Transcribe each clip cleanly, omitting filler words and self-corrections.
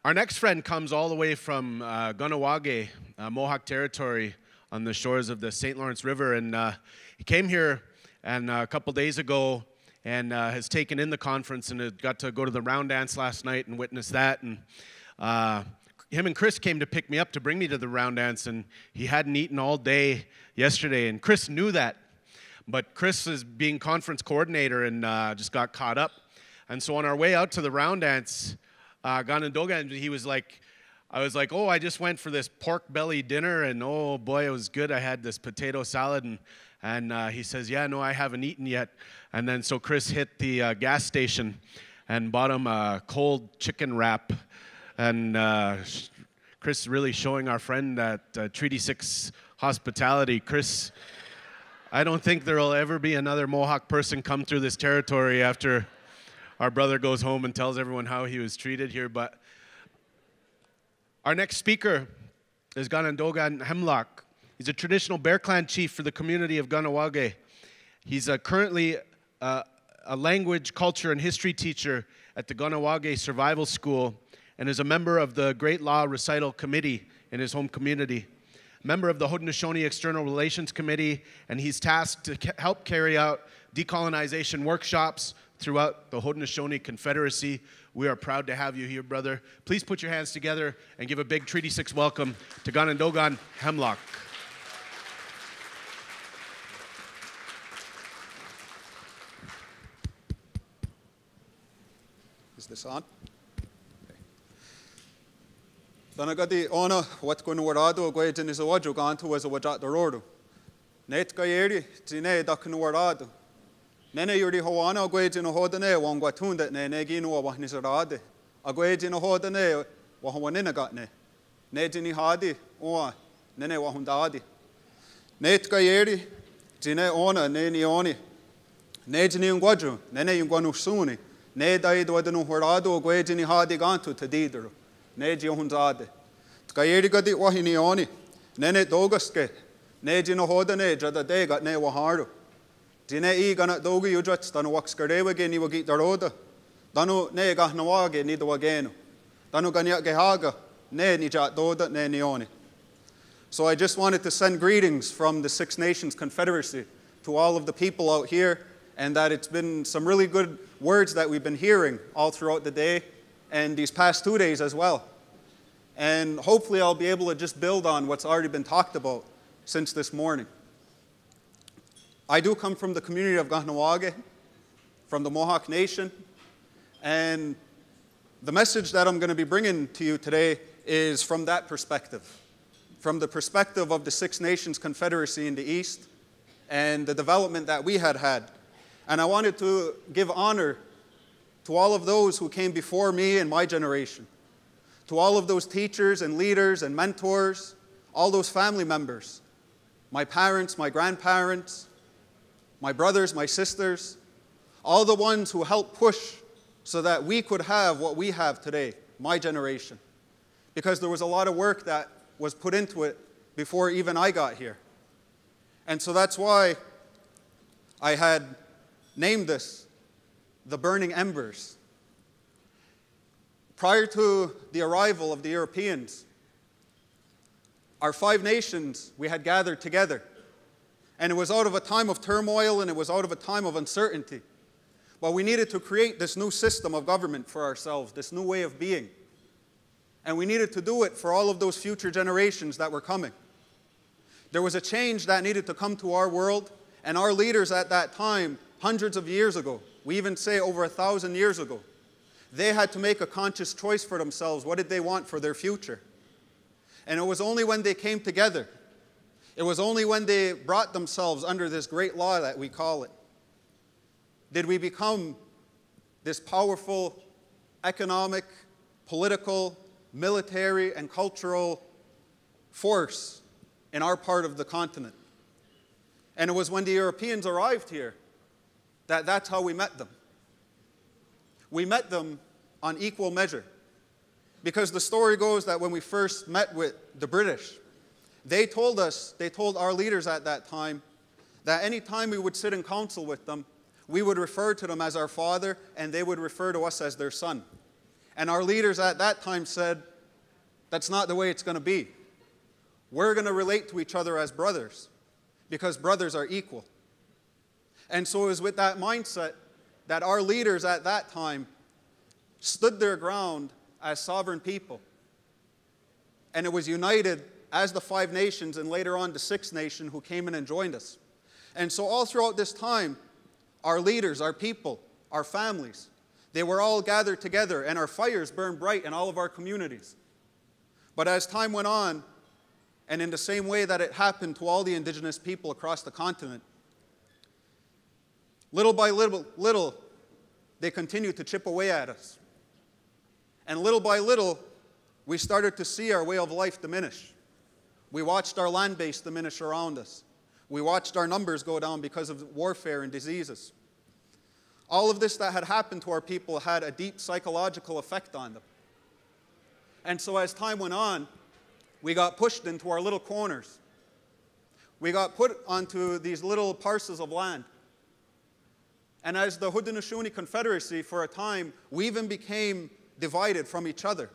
Our next friend comes all the way from Kahentogon, Mohawk territory on the shores of the St. Lawrence River. And he came here a couple days ago and has taken in the conference and got to go to the round dance last night and witness that. And him and Chris came to pick me up to bring me to the round dance, and he hadn't eaten all day yesterday. And Chris knew that. But Chris is being conference coordinator and just got caught up. And so on our way out to the round dance, Kanentogon, I was like, oh, I just went for this pork belly dinner, and oh boy, it was good. I had this potato salad, and he says, yeah, no, I haven't eaten yet. And then so Chris hit the gas station and bought him a cold chicken wrap. And Chris really showing our friend that Treaty 6 hospitality. Chris, I don't think there will ever be another Mohawk person come through this territory after our brother goes home and tells everyone how he was treated here. But our next speaker is Kanentogon Hemlock. He's a traditional Bear Clan chief for the community of Kahentogon. He's currently a language, culture, and history teacher at the Kahentogon Survival School and is a member of the Great Law Recital Committee in his home community. Member of the Haudenosaunee External Relations Committee, and he's tasked to help carry out decolonization workshops throughout the Haudenosaunee Confederacy. We are proud to have you here, brother. Please put your hands together and give a big Treaty 6 welcome to Kanentogon Hemlock. Is this on? Danagadi ona wat ko nuarado go in is a waju gantu as a wajat the rodu. Net gayeri tine dak nuarado. Nene yuri hoana go in a hodane wangwa tunda ne negino wa nisarade. A go in a hodane wa wanina gatne. Nedini hadi o nene wa hundadi. Net gayeri tine ona ne nioni. Nedini ngwaju nene yungwanu suni. Ne dai do the nuarado go in hadi gantu to didru. Neji hundade. Tkayeri gadi wahinioni. Nene dogaske. Neji no hodane jada de gat ne waharu. Dine I gana dogi ujats danu waxkarewage ni wagi daroda. Danu ne gahnawage ni dawageno. Danu ganya gehaga ne ni jat doda ne nioni. So I just wanted to send greetings from the Six Nations Confederacy to all of the people out here, and that it's been some really good words that we've been hearing all throughout the day and these past 2 days as well. And hopefully I'll be able to just build on what's already been talked about since this morning. I do come from the community of Kahentogon, from the Mohawk Nation, and the message that I'm going to be bringing to you today is from that perspective, from the perspective of the Six Nations Confederacy in the East and the development that we had had. And I wanted to give honor to all of those who came before me and my generation, to all of those teachers and leaders and mentors, all those family members, my parents, my grandparents, my brothers, my sisters, all the ones who helped push so that we could have what we have today, my generation, because there was a lot of work that was put into it before even I got here. And so that's why I had named this the burning embers. Prior to the arrival of the Europeans, our 5 nations, we had gathered together. And it was out of a time of turmoil and it was out of a time of uncertainty. But we needed to create this new system of government for ourselves, this new way of being. And we needed to do it for all of those future generations that were coming. There was a change that needed to come to our world, and our leaders at that time, hundreds of years ago, we even say over 1,000 years ago, they had to make a conscious choice for themselves. What did they want for their future? And it was only when they came together, it was only when they brought themselves under this great law that we call it, did we become this powerful economic, political, military, and cultural force in our part of the continent. And it was when the Europeans arrived here that that's how we met them. We met them on equal measure. Because the story goes that when we first met with the British, they told our leaders at that time, that any time we would sit in council with them, we would refer to them as our father, and they would refer to us as their son. And our leaders at that time said, that's not the way it's going to be. We're going to relate to each other as brothers because brothers are equal. And so it was with that mindset that our leaders at that time stood their ground as sovereign people. And it was united as the 5 nations and later on the 6th nation who came in and joined us. And so all throughout this time, our leaders, our people, our families, they were all gathered together and our fires burned bright in all of our communities. But as time went on, and in the same way that it happened to all the indigenous people across the continent, little by little, they continued to chip away at us. And little by little, we started to see our way of life diminish. We watched our land base diminish around us. We watched our numbers go down because of warfare and diseases. All of this that had happened to our people had a deep psychological effect on them. And so as time went on, we got pushed into our little corners. We got put onto these little parcels of land. And as the Haudenosaunee Confederacy, for a time, we even became divided from each other.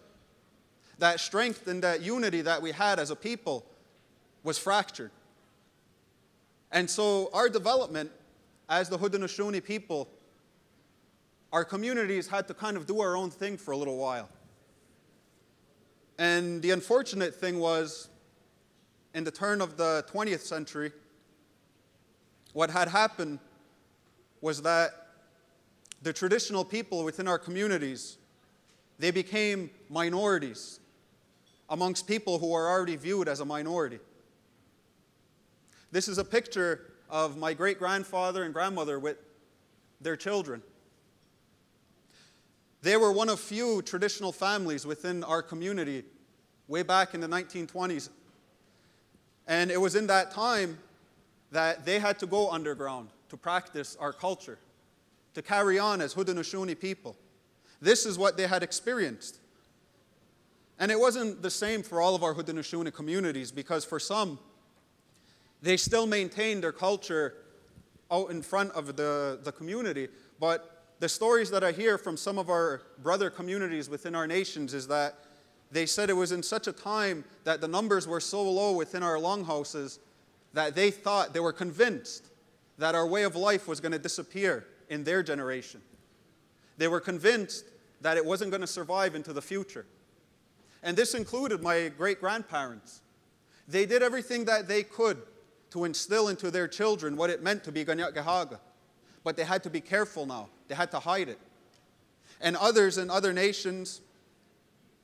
That strength and that unity that we had as a people was fractured. And so our development as the Haudenosaunee people, our communities had to kind of do our own thing for a little while. And the unfortunate thing was, in the turn of the 20th century, what had happened was that the traditional people within our communities, they became minorities amongst people who are already viewed as a minority. This is a picture of my great-grandfather and grandmother with their children. They were one of few traditional families within our community way back in the 1920s. And it was in that time that they had to go underground to practice our culture, to carry on as Haudenosaunee people. This is what they had experienced. And it wasn't the same for all of our Haudenosaunee communities, because for some, they still maintained their culture out in front of the community. But the stories that I hear from some of our brother communities within our nations is that they said it was in such a time that the numbers were so low within our longhouses that they thought, they were convinced that our way of life was going to disappear in their generation. They were convinced that it wasn't going to survive into the future. And this included my great-grandparents. They did everything that they could to instill into their children what it meant to be Ganyatgahaga. But they had to be careful now. They had to hide it. And others in other nations,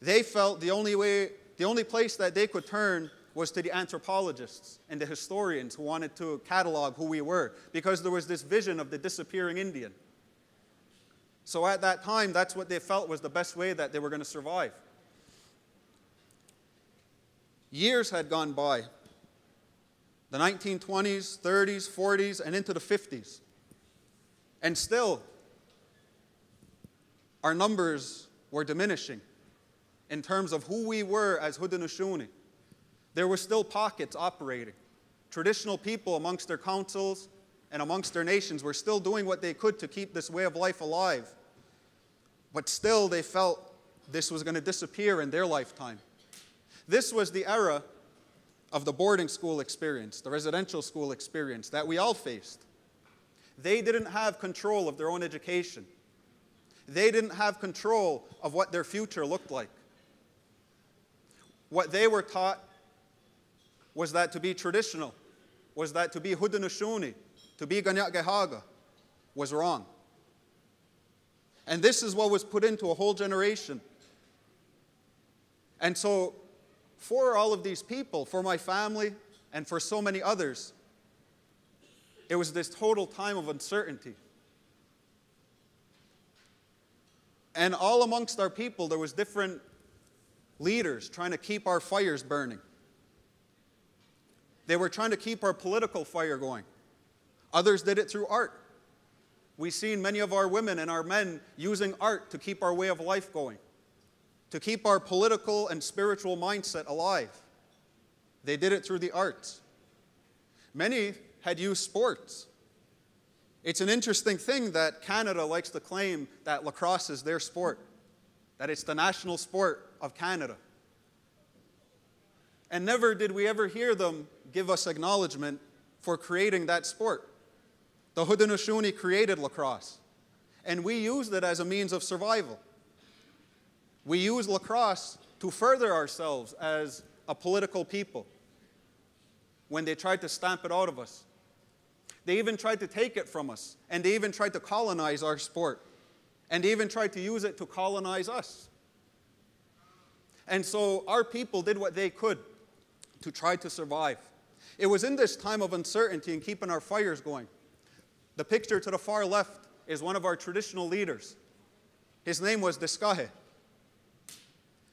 they felt the only place that they could turn was to the anthropologists and the historians who wanted to catalog who we were, because there was this vision of the disappearing Indian. So at that time, that's what they felt was the best way that they were going to survive. Years had gone by. The 1920s, 30s, 40s, and into the 50s. And still, our numbers were diminishing in terms of who we were as Haudenosaunee. There were still pockets operating. Traditional people amongst their councils and amongst their nations were still doing what they could to keep this way of life alive. But still, they felt this was going to disappear in their lifetime. This was the era of the boarding school experience, the residential school experience that we all faced. They didn't have control of their own education. They didn't have control of what their future looked like. What they were taught was that to be traditional, was that to be Haudenosaunee, to be Ganyatgahaga, was wrong. And this is what was put into a whole generation. And so, for all of these people, for my family, and for so many others, it was this total time of uncertainty. And all amongst our people, there was different leaders trying to keep our fires burning. They were trying to keep our political fire going. Others did it through art. We've seen many of our women and our men using art to keep our way of life going, to keep our political and spiritual mindset alive. They did it through the arts. Many had used sports. It's an interesting thing that Canada likes to claim that lacrosse is their sport. that it's the national sport of Canada. And never did we ever hear them give us acknowledgement for creating that sport. The Haudenosaunee created lacrosse, and we used it as a means of survival. We used lacrosse to further ourselves as a political people when they tried to stamp it out of us. They even tried to take it from us, and they even tried to colonize our sport, and they even tried to use it to colonize us. And so our people did what they could to try to survive. It was in this time of uncertainty and keeping our fires going. The picture to the far left is one of our traditional leaders. His name was Deskahe.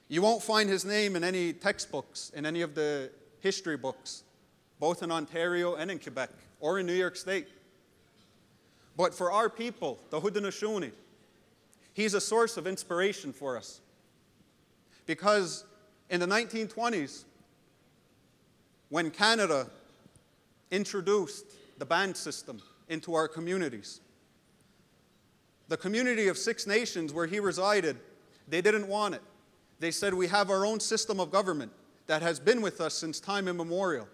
You won't find his name in any textbooks, in any of the history books, both in Ontario and in Quebec, or in New York State. But for our people, the Haudenosaunee, he's a source of inspiration for us. Because in the 1920s, when Canada introduced the band system into our communities, the community of Six Nations where he resided, they didn't want it. They said, we have our own system of government that has been with us since time immemorial.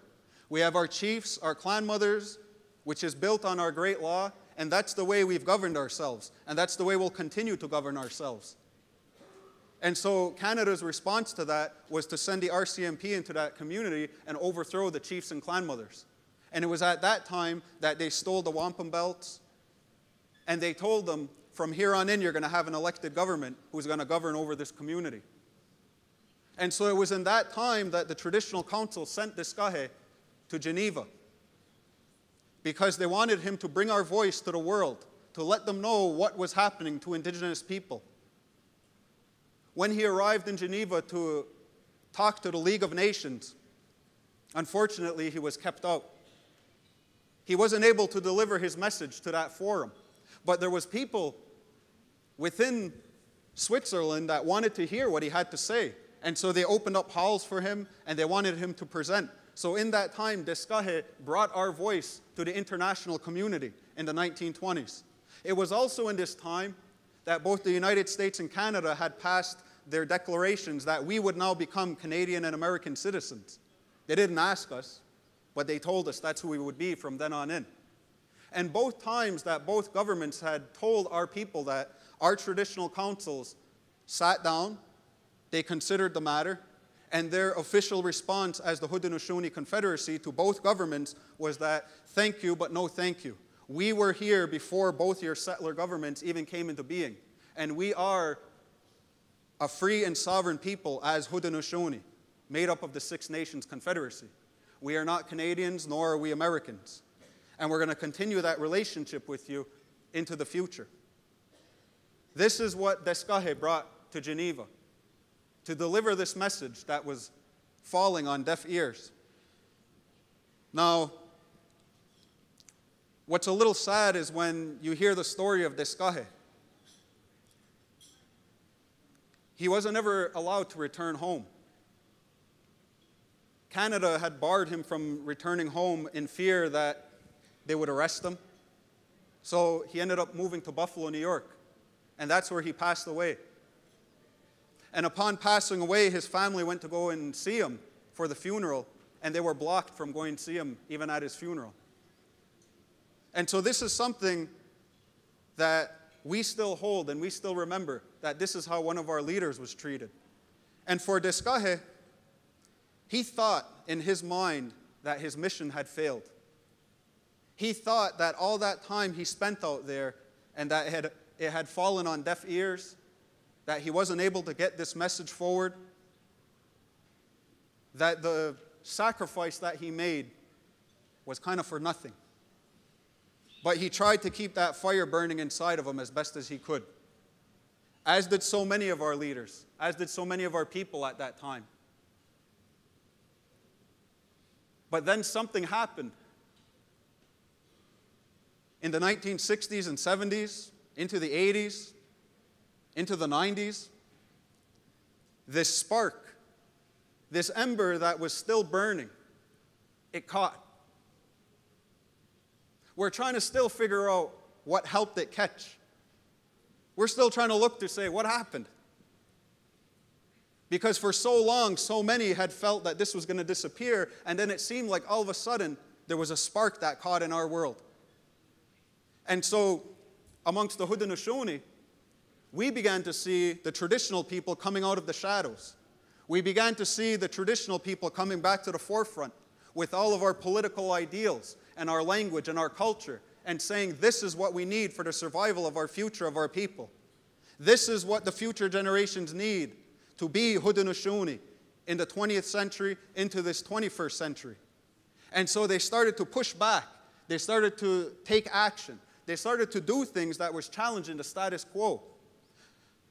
We have our chiefs, our clan mothers, which is built on our great law, and that's the way we've governed ourselves, and that's the way we'll continue to govern ourselves. And so Canada's response to that was to send the RCMP into that community and overthrow the chiefs and clan mothers. And it was at that time that they stole the wampum belts, and they told them, from here on in, you're going to have an elected government who's going to govern over this community. And so it was in that time that the Traditional Council sent Deskahe to Geneva, because they wanted him to bring our voice to the world, to let them know what was happening to Indigenous people. When he arrived in Geneva to talk to the League of Nations, unfortunately, he was kept out. He wasn't able to deliver his message to that forum. But there was people within Switzerland that wanted to hear what he had to say. And so they opened up halls for him, and they wanted him to present. So in that time, Deskahe brought our voice to the international community in the 1920s. It was also in this time that both the United States and Canada had passed their declarations that we would now become Canadian and American citizens. They didn't ask us, but they told us that's who we would be from then on in. And both times that both governments had told our people that, our traditional councils sat down, they considered the matter, and their official response as the Haudenosaunee Confederacy to both governments was that, thank you, but no thank you. We were here before both your settler governments even came into being, and we are a free and sovereign people as Haudenosaunee, made up of the Six Nations Confederacy. We are not Canadians, nor are we Americans. And we're going to continue that relationship with you into the future. This is what Deskahe brought to Geneva, to deliver this message that was falling on deaf ears. Now, what's a little sad is when you hear the story of Deskahe. He wasn't ever allowed to return home. Canada had barred him from returning home in fear that they would arrest him. So he ended up moving to Buffalo, New York, and that's where he passed away. And upon passing away, his family went to go and see him for the funeral, and they were blocked from going to see him even at his funeral. And so this is something that we still hold and we still remember, that this is how one of our leaders was treated. And for Deskahe, he thought in his mind that his mission had failed. He thought that all that time he spent out there and that it had fallen on deaf ears, that he wasn't able to get this message forward, that the sacrifice that he made was kind of for nothing. But he tried to keep that fire burning inside of him as best as he could, as did so many of our leaders, as did so many of our people at that time. But then something happened. In the 1960s and 70s, into the 80s, into the 90s, this spark, this ember that was still burning, it caught. We're trying to still figure out what helped it catch. We're still trying to look to say, what happened? Because for so long, so many had felt that this was going to disappear, and then it seemed like all of a sudden there was a spark that caught in our world. And so amongst the Haudenosaunee, we began to see the traditional people coming out of the shadows. We began to see the traditional people coming back to the forefront with all of our political ideals and our language and our culture, and saying this is what we need for the survival of our future, of our people. This is what the future generations need to be Haudenosaunee in the 20th century into this 21st century. And so they started to push back. They started to take action. They started to do things that was challenging the status quo.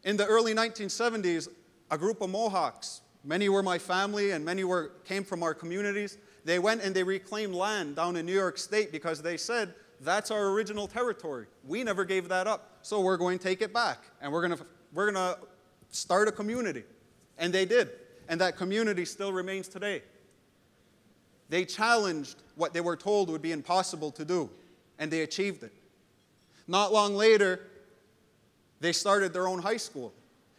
In the early 1970s, a group of Mohawks, many were my family and many came from our communities, they went and they reclaimed land down in New York State because they said, that's our original territory. We never gave that up, so we're going to take it back. And we're going to start a community. And they did. And that community still remains today. They challenged what they were told would be impossible to do, and they achieved it. Not long later, they started their own high school.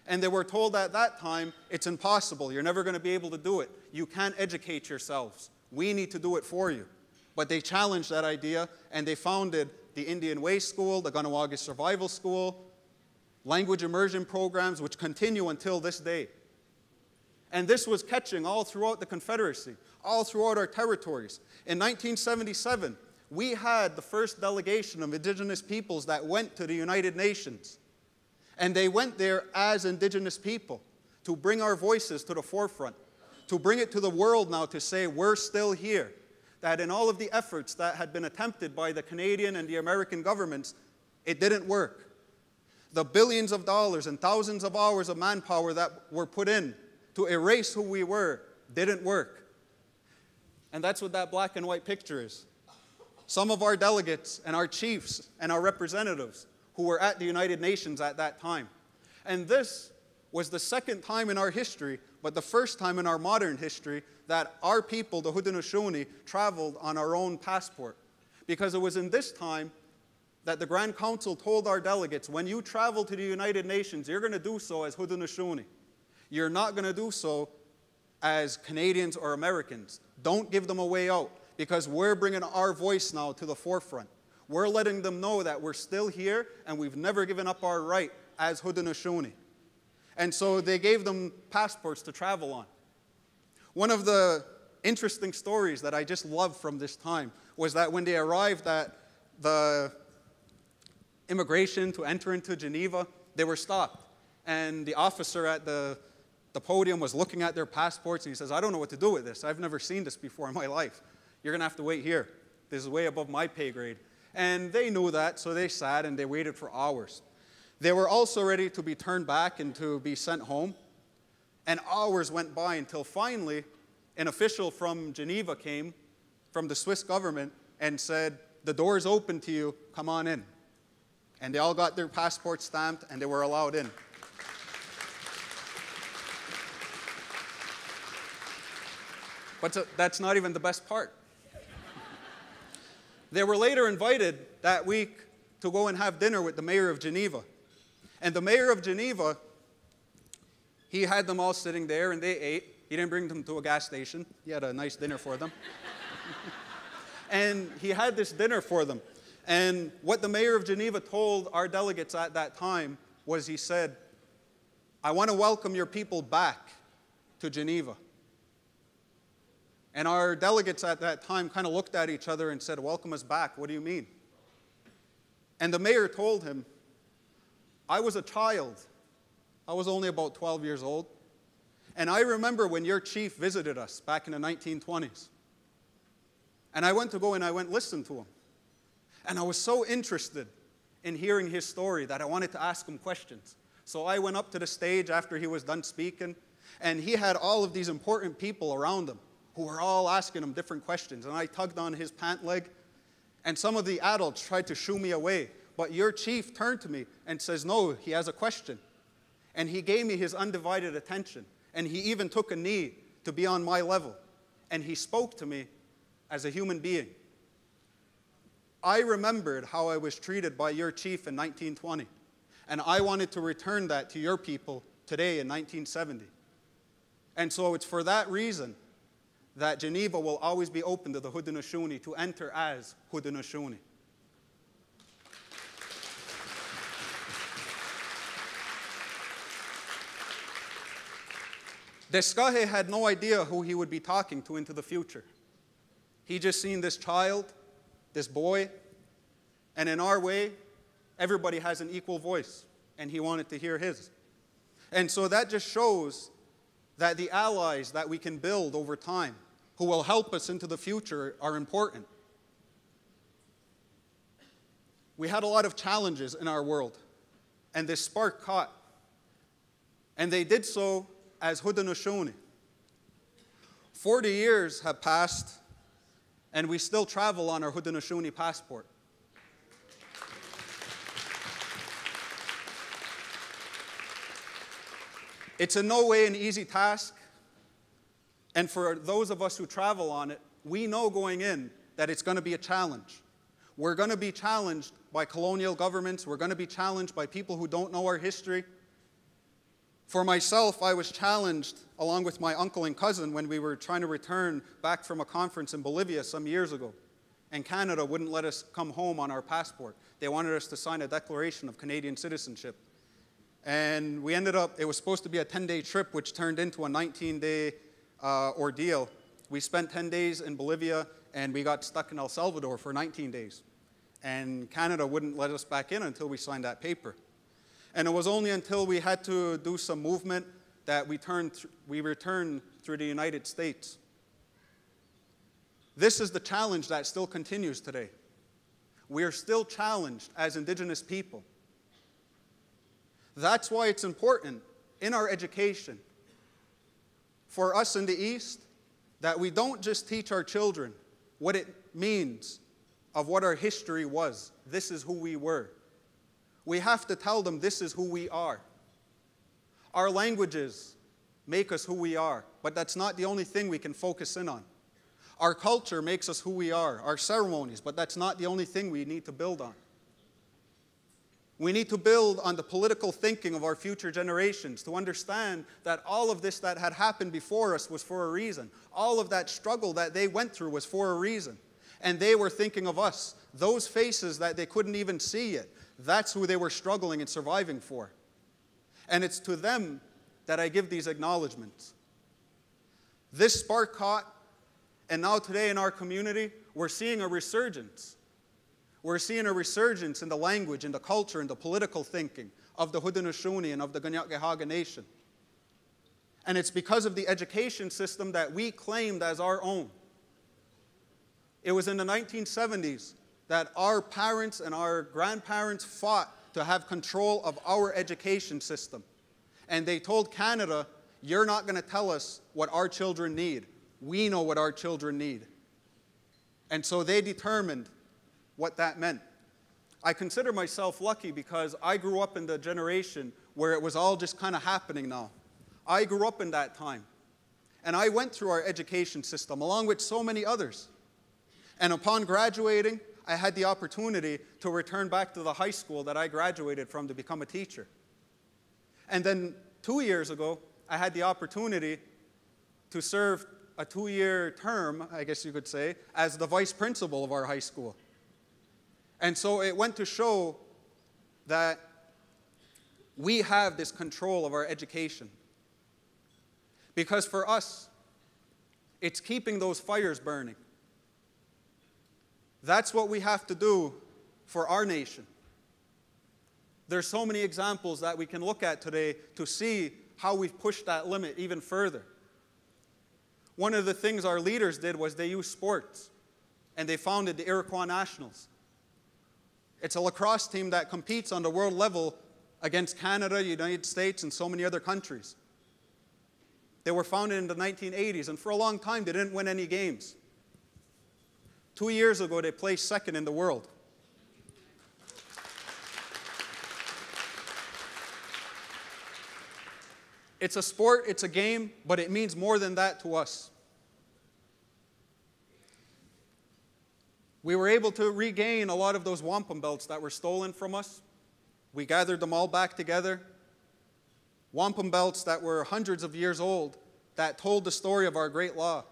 And they were told at that time, it's impossible. You're never going to be able to do it. You can't educate yourselves. We need to do it for you. But they challenged that idea, and they founded the Indian Way School, the Kahnawake Survival School, language immersion programs, which continue until this day. And this was catching all throughout the Confederacy, all throughout our territories. In 1977, we had the first delegation of Indigenous peoples that went to the United Nations. And they went there as Indigenous people to bring our voices to the forefront, to bring it to the world now to say we're still here. That in all of the efforts that had been attempted by the Canadian and the American governments, it didn't work. The billions of dollars and thousands of hours of manpower that were put in to erase who we were didn't work. And that's what that black and white picture is. Some of our delegates and our chiefs and our representatives who were at the United Nations at that time. And this was the second time in our history, but the first time in our modern history, that our people, the Haudenosaunee, traveled on our own passport. Because it was in this time that the Grand Council told our delegates, when you travel to the United Nations, you're going to do so as Haudenosaunee. You're not going to do so as Canadians or Americans. Don't give them a way out, because we're bringing our voice now to the forefront. We're letting them know that we're still here and we've never given up our right as Haudenosaunee. And so they gave them passports to travel on. One of the interesting stories that I just loved from this time was that when they arrived at the immigration to enter into Geneva, they were stopped. And the officer at the podium was looking at their passports, and he says, I don't know what to do with this. I've never seen this before in my life. You're going to have to wait here. This is way above my pay grade. And they knew that, so they sat and they waited for hours. They were also ready to be turned back and to be sent home. And hours went by until finally an official from Geneva came, from the Swiss government, and said, the door is open to you, come on in. And they all got their passports stamped and they were allowed in. But that's not even the best part. They were later invited that week to go and have dinner with the mayor of Geneva. And the mayor of Geneva, he had them all sitting there and they ate. He didn't bring them to a gas station. He had a nice dinner for them. And he had this dinner for them. And what the mayor of Geneva told our delegates at that time was, he said, I want to welcome your people back to Geneva. And our delegates at that time kind of looked at each other and said, welcome us back, what do you mean? And the mayor told him, I was a child. I was only about 12 years old. And I remember when your chief visited us back in the 1920s. And I went to go and I went listen to him. And I was so interested in hearing his story that I wanted to ask him questions. So I went up to the stage after he was done speaking, and he had all of these important people around him who were all asking him different questions. And I tugged on his pant leg, and some of the adults tried to shoo me away. But your chief turned to me and says, no, he has a question. And he gave me his undivided attention. And he even took a knee to be on my level. And he spoke to me as a human being. I remembered how I was treated by your chief in 1920. And I wanted to return that to your people today in 1970. And so it's for that reason that Geneva will always be open to the Haudenosaunee to enter as Haudenosaunee. Descahe had no idea who he would be talking to into the future. He just seen this child, this boy, and in our way, everybody has an equal voice, and he wanted to hear his. And so that just shows that the allies that we can build over time, who will help us into the future, are important. We had a lot of challenges in our world, and this spark caught. And they did so as Haudenosaunee. 40 years have passed, and we still travel on our Haudenosaunee passport. It's in no way an easy task, and for those of us who travel on it, we know going in that it's going to be a challenge. We're going to be challenged by colonial governments. We're going to be challenged by people who don't know our history. For myself, I was challenged along with my uncle and cousin when we were trying to return back from a conference in Bolivia some years ago. And Canada wouldn't let us come home on our passport. They wanted us to sign a declaration of Canadian citizenship. And we ended up, it was supposed to be a 10-day trip, which turned into a 19-day ordeal. We spent 10 days in Bolivia, and we got stuck in El Salvador for 19 days. And Canada wouldn't let us back in until we signed that paper. And it was only until we had to do some movement that we returned through the United States. This is the challenge that still continues today. We are still challenged as Indigenous people. That's why it's important in our education for us in the East that we don't just teach our children what it means of what our history was. This is who we were. We have to tell them this is who we are. Our languages make us who we are, but that's not the only thing we can focus in on. Our culture makes us who we are, our ceremonies, but that's not the only thing we need to build on. We need to build on the political thinking of our future generations to understand that all of this that had happened before us was for a reason. All of that struggle that they went through was for a reason. And they were thinking of us, those faces that they couldn't even see yet. That's who they were struggling and surviving for. And it's to them that I give these acknowledgments. This spark caught, and now today in our community, we're seeing a resurgence. We're seeing a resurgence in the language, in the culture, in the political thinking of the Haudenosaunee and of the Kanien'kehá:ka Nation. And it's because of the education system that we claimed as our own. It was in the 1970s that our parents and our grandparents fought to have control of our education system. And they told Canada, you're not going to tell us what our children need. We know what our children need. And so they determined what that meant. I consider myself lucky because I grew up in the generation where it was all just kind of happening now. I grew up in that time. And I went through our education system along with so many others. And upon graduating, I had the opportunity to return back to the high school that I graduated from to become a teacher. And then 2 years ago, I had the opportunity to serve a 2-year term, I guess you could say, as the vice principal of our high school. And so it went to show that we have this control of our education. Because for us, it's keeping those fires burning. That's what we have to do for our nation. There's so many examples that we can look at today to see how we've pushed that limit even further. One of the things our leaders did was they used sports, and they founded the Iroquois Nationals. It's a lacrosse team that competes on the world level against Canada, United States, and so many other countries. They were founded in the 1980s, and for a long time they didn't win any games. 2 years ago, they placed second in the world. It's a sport, it's a game, but it means more than that to us. We were able to regain a lot of those wampum belts that were stolen from us. We gathered them all back together. Wampum belts that were hundreds of years old, that told the story of our great law.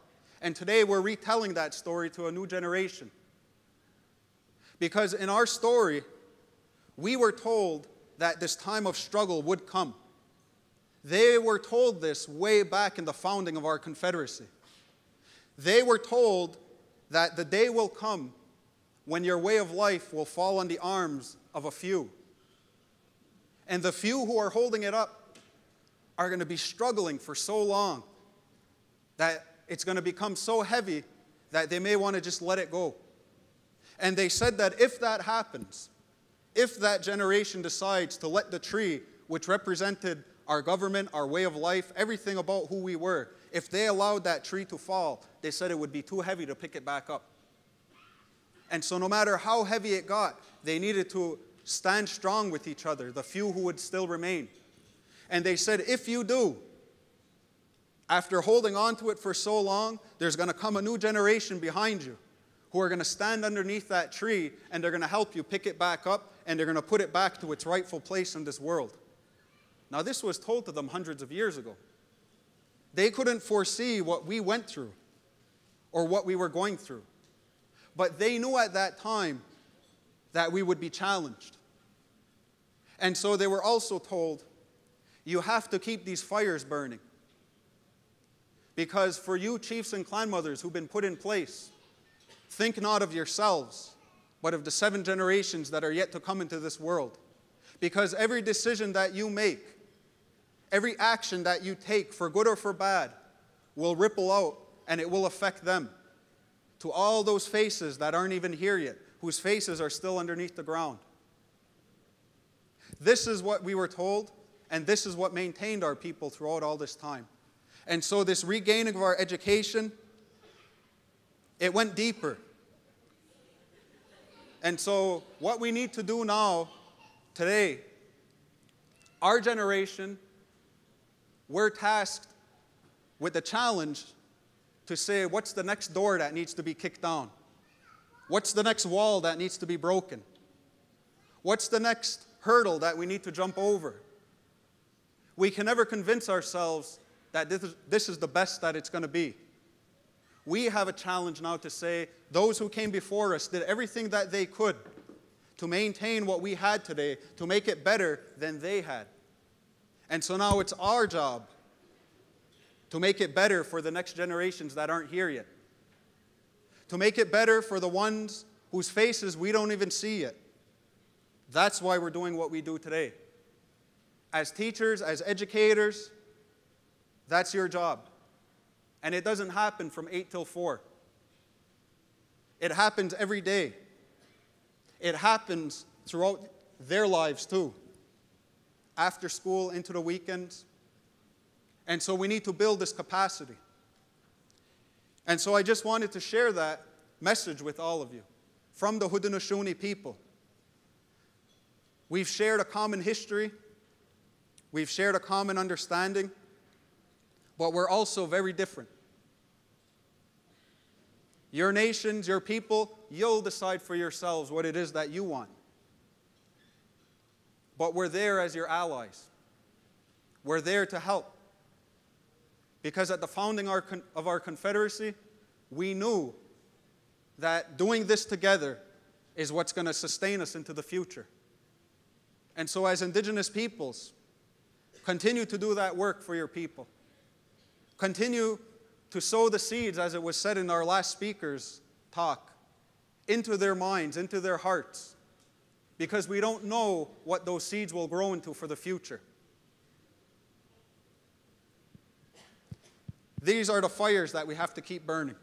And today we're retelling that story to a new generation. Because in our story, we were told that this time of struggle would come. They were told this way back in the founding of our Confederacy. They were told that the day will come when your way of life will fall on the arms of a few. And the few who are holding it up are going to be struggling for so long that it's going to become so heavy that they may want to just let it go. And they said that if that happens, if that generation decides to let the tree, which represented our government, our way of life, everything about who we were, if they allowed that tree to fall, they said it would be too heavy to pick it back up. And so no matter how heavy it got, they needed to stand strong with each other, the few who would still remain. And they said, if you do, after holding on to it for so long, there's going to come a new generation behind you who are going to stand underneath that tree, and they're going to help you pick it back up, and they're going to put it back to its rightful place in this world. Now, this was told to them hundreds of years ago. They couldn't foresee what we went through or what we were going through. But they knew at that time that we would be challenged. And so they were also told, you have to keep these fires burning. Because for you chiefs and clan mothers who've been put in place, think not of yourselves, but of the 7 generations that are yet to come into this world. Because every decision that you make, every action that you take, for good or for bad, will ripple out and it will affect them. To all those faces that aren't even here yet, whose faces are still underneath the ground. This is what we were told, and this is what maintained our people throughout all this time. And so this regaining of our education, it went deeper. And so what we need to do now, today, our generation, we're tasked with the challenge to say, what's the next door that needs to be kicked down? What's the next wall that needs to be broken? What's the next hurdle that we need to jump over? We can never convince ourselves that this is the best that it's going to be. We have a challenge now to say, those who came before us did everything that they could to maintain what we had today, to make it better than they had. And so now it's our job to make it better for the next generations that aren't here yet. To make it better for the ones whose faces we don't even see yet. That's why we're doing what we do today. As teachers, as educators, that's your job. And it doesn't happen from 8 till 4. It happens every day. It happens throughout their lives too. After school, into the weekends. And so we need to build this capacity. And so I just wanted to share that message with all of you from the Haudenosaunee people. We've shared a common history. We've shared a common understanding. But we're also very different. Your nations, your people, you'll decide for yourselves what it is that you want. But we're there as your allies. We're there to help. Because at the founding of our Confederacy, we knew that doing this together is what's going to sustain us into the future. And so as Indigenous peoples, continue to do that work for your people. Continue to sow the seeds, as it was said in our last speaker's talk, into their minds, into their hearts, because we don't know what those seeds will grow into for the future. These are the fires that we have to keep burning.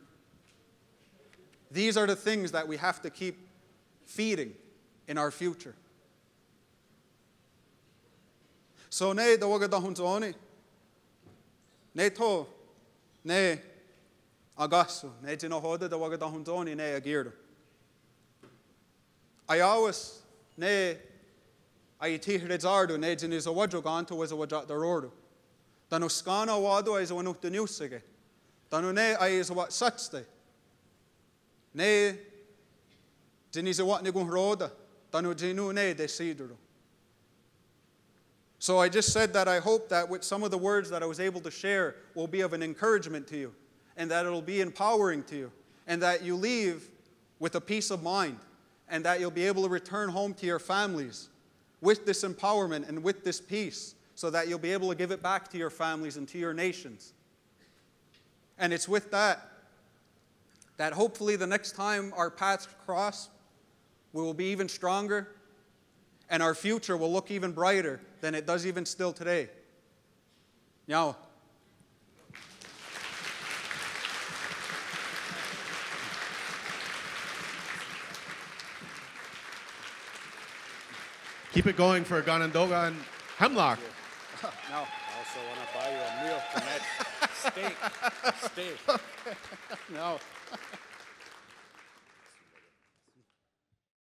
These are the things that we have to keep feeding in our future. So ne da waga da hunzoni, ne to, ne agasu, ne tino hoda da waga da hunzoni ne agirdo. I always ne I tihrizardo ne tiniz a wajoganto was a wajat da rodo. Danu skana wado is one of the newsige. Danu ne I is what satste. Ne tiniz a what nigun roda. Danu jinu ne desidro. So I just said that I hope that with some of the words that I was able to share will be of an encouragement to you, and that it'll be empowering to you, and that you leave with a peace of mind, and that you'll be able to return home to your families with this empowerment and with this peace, so that you'll be able to give it back to your families and to your nations. And it's with that hopefully the next time our paths cross, we will be even stronger, and our future will look even brighter than it does even still today. Now, Keep it going for Kanentogon Hemlock. now, I also want to buy you a meal from that steak. no.